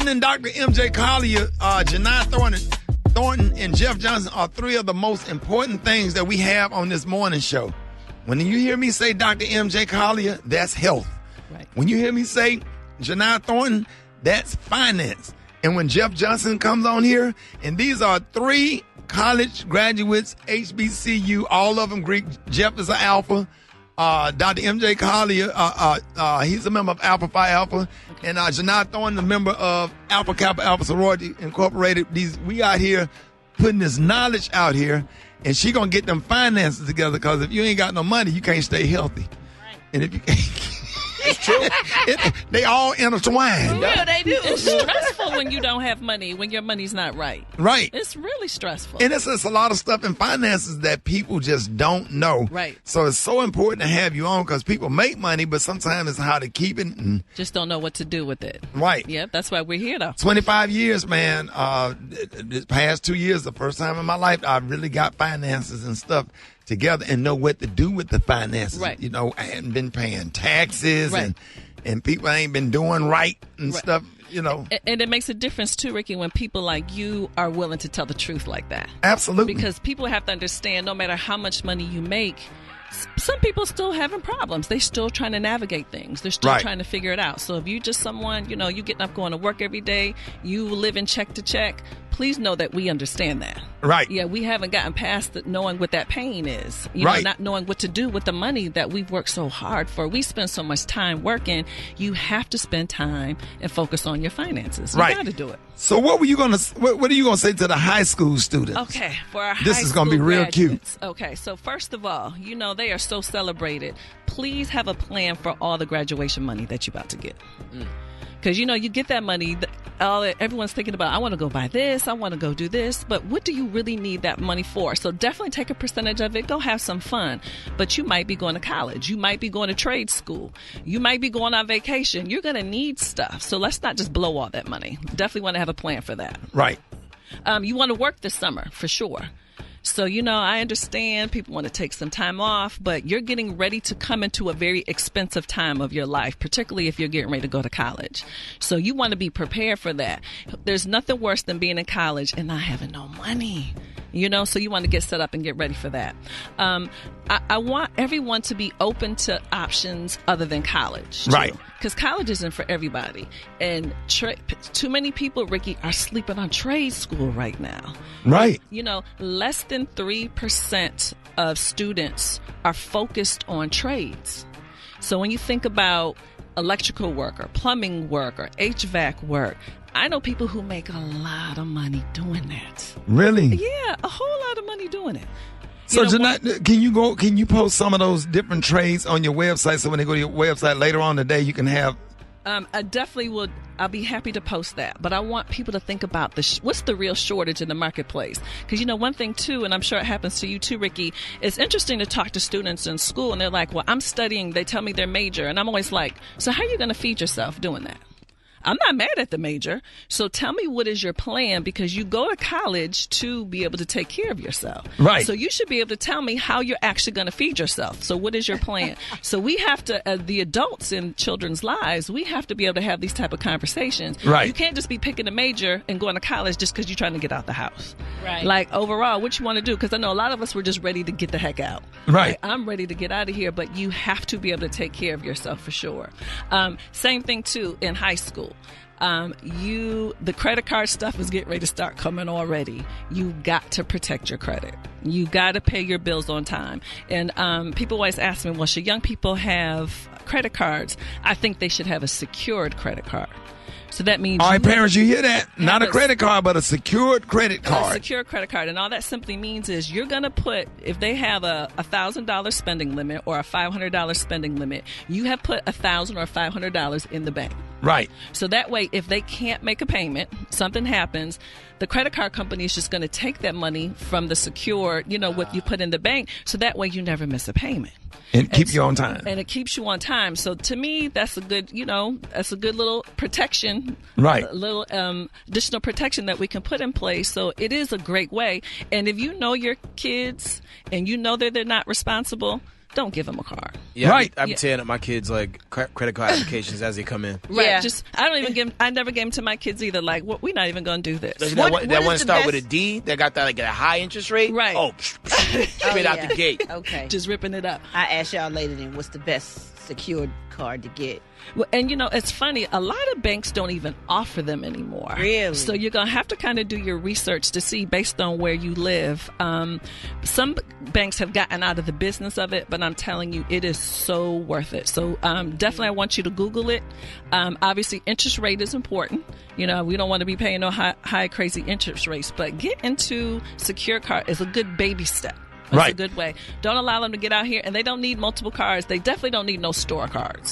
Other than Dr. M.J. Collier, Jini Thornton, and Jeff Johnson are three of the most important things that we have on this morning show. When you hear me say Dr. M.J. Collier, that's health. Right. When you hear me say Jini Thornton, that's finance. And when Jeff Johnson comes on here, and these are three college graduates, HBCU, all of them Greek. Jeff is an Alpha. Dr. M.J. Collier, he's a member of Alpha Phi Alpha. And Jini Thornton, a member of Alpha Kappa Alpha Sorority Incorporated. We out here putting this knowledge out here, and she going to get them finances together, because if you ain't got no money, you can't stay healthy. Right. And if you can't... It's true. They all intertwine. Yeah, they do. It's stressful when you don't have money, when your money's not right. Right. It's really stressful. And it's just a lot of stuff in finances that people just don't know. Right. So it's so important to have you on, because people make money, but sometimes it's how to keep it. And just don't know what to do with it. Right. Yeah, that's why we're here, though. 25 years, man. This past 2 years, the first time in my life, I really got finances and stuff together and know what to do with the finances. Right. You know, I hadn't been paying taxes, right, and people ain't been doing right and right, stuff, you know. And it makes a difference too, Ricky, when people like you are willing to tell the truth like that. Absolutely. Because people have to understand, no matter how much money you make, some people still having problems. They're still trying to navigate things. They're still right, trying to figure it out. So if you just someone, you know, you getting up going to work every day, you living check to check, please know that we understand that. Right. Yeah, we haven't gotten past knowing what that pain is. You right. know, not knowing what to do with the money that we've worked so hard for. We spend so much time working. You have to spend time and focus on your finances. You right. got to do it. So what are you gonna say to the high school students? Okay, for our this high is gonna be real graduates. cute. Okay, so first of all, you know they are so celebrated. Please have a plan for all the graduation money that you're about to get. Because, you know, you get that money, everyone's thinking about, I want to go buy this, I want to go do this, but what do you really need that money for? So definitely take a percentage of it, go have some fun. But you might be going to college, you might be going to trade school, you might be going on vacation. You're going to need stuff. So let's not just blow all that money. Definitely want to have a plan for that. Right. You want to work this summer, for sure. So, you know, I understand people want to take some time off, but you're getting ready to come into a very expensive time of your life, particularly if you're getting ready to go to college. So you want to be prepared for that. There's nothing worse than being in college and not having no money. You know, so you want to get set up and get ready for that. I want everyone to be open to options other than college. Too. Right. Because college isn't for everybody. And too many people, Ricky, are sleeping on trade school right now. Right. You know, less than 3% of students are focused on trades. So when you think about electrical work or plumbing work or HVAC work, I know people who make a lot of money doing that. Really? Yeah, a whole lot of money doing it. So, Jini, can you post some of those different trades on your website, so when they go to your website later on today, you can have... I definitely would. I'll be happy to post that. But I want people to think about what's the real shortage in the marketplace. Because, you know, one thing, too, and I'm sure it happens to you, too, Ricky, it's interesting to talk to students in school, and they're like, well, I'm studying. They tell me their major. And I'm always like, so how are you going to feed yourself doing that? I'm not mad at the major. So tell me, what is your plan? Because you go to college to be able to take care of yourself. Right. So you should be able to tell me how you're actually going to feed yourself. So what is your plan? So we have to, the adults in children's lives, we have to be able to have these type of conversations. Right. You can't just be picking a major and going to college just because you're trying to get out the house. Right. Like, overall, what you want to do? Because I know a lot of us were just ready to get the heck out. Right. Like, I'm ready to get out of here, but you have to be able to take care of yourself for sure. Same thing, too, in high school. The credit card stuff is getting ready to start coming already. You got to protect your credit. You got to pay your bills on time. And people always ask me, well, should young people have credit cards? I think they should have a secured credit card. So that means... All right, parents, you hear that? Not a credit card, but a secured credit card. A secure credit card. And all that simply means is you're going to put, if they have a $1,000 spending limit or a $500 spending limit, you have put $1,000 or $500 in the bank. Right. So that way, if they can't make a payment, something happens, the credit card company is just going to take that money from the secure, you know, what you put in the bank. So that way you never miss a payment. And keep you on time. And it keeps you on time. So to me, that's a good, that's a good little protection. Right. A little additional protection that we can put in place. So it is a great way. And if you know your kids and you know that they're not responsible, don't give them a card. Yeah, Right. I'm tearing up my kids like credit card applications as they come in. Right. Yeah. I never gave them to my kids either. Like, we're not even going to do this. What That is one the start with a best- D. That got that like a high interest rate. Right. Oh, straight out the gate. Okay. Just ripping it up. I asked y'all later then, what's the best secured card to get? Well, and it's funny, a lot of banks don't even offer them anymore. Really? So you're going to have to kind of do your research to see based on where you live. Some banks have gotten out of the business of it, but I'm telling you, it is so worth it. So definitely I want you to Google it. Obviously, interest rate is important. We don't want to be paying no high crazy interest rates, but get into secure card is a good baby step. It's Right. a good way. Don't allow them to get out here, and they don't need multiple cards. They definitely don't need no store cards.